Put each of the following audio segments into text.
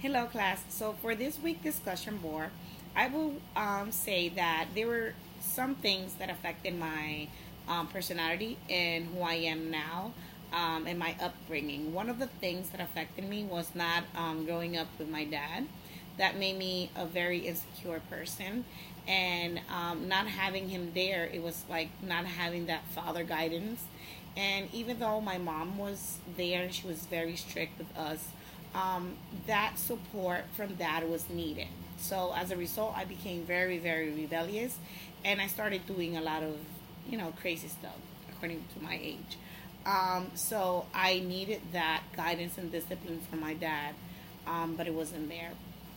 Hello, class. So for this week discussion board, I will say that there were some things that affected my personality and who I am now and my upbringing. One of the things that affected me was not growing up with my dad. That made me a very insecure person. And not having him there, it was like not having that father guidance. And even though my mom was there, she was very strict with us, that support from dad was needed. So as a result, I became very, very rebellious, and I started doing a lot of, crazy stuff according to my age. So I needed that guidance and discipline from my dad, but it wasn't there.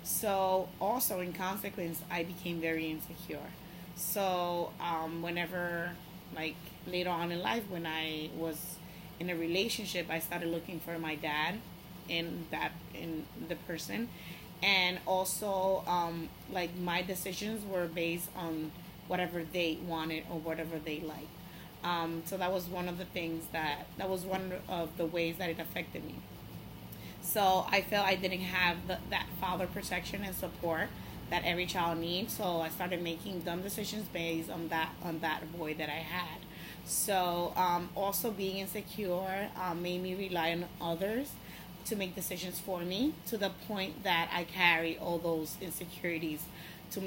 So also in consequence, I became very insecure. So whenever, like later on in life, when I was in a relationship, I started looking for my dad in the person, and also like my decisions were based on whatever they wanted or whatever they liked. So that was one of the things that was one of the ways that it affected me. So I felt I didn't have that father protection and support that every child needs. So I started making dumb decisions based on that void that I had. So also being insecure made me rely on others to make decisions for me, to the point that I carry all those insecurities to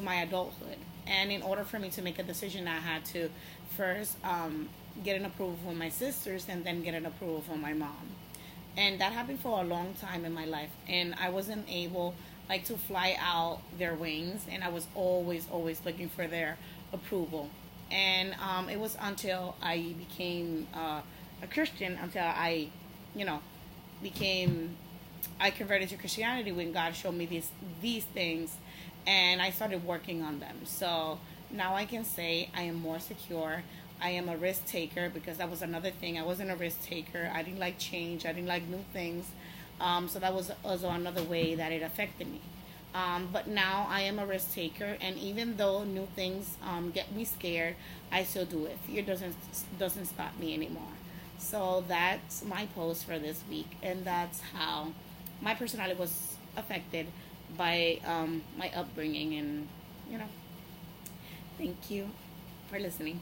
my adulthood. And in order for me to make a decision, I had to first get an approval from my sisters and then get an approval from my mom. And that happened for a long time in my life, and I wasn't able like to fly out their wings, and I was always looking for their approval. And it was until I became a Christian, until you know became I converted to Christianity, when God showed me these things, and I started working on them. So now I can say I am more secure. I am a risk taker, because that was another thing. I wasn't a risk taker. I didn't like change. I didn't like new things. So that was also another way that it affected me. But now I am a risk taker, and even though new things get me scared, I still do it. Fear doesn't stop me anymore. So that's my post for this week, and that's how my personality was affected by my upbringing. And you know, thank you for listening.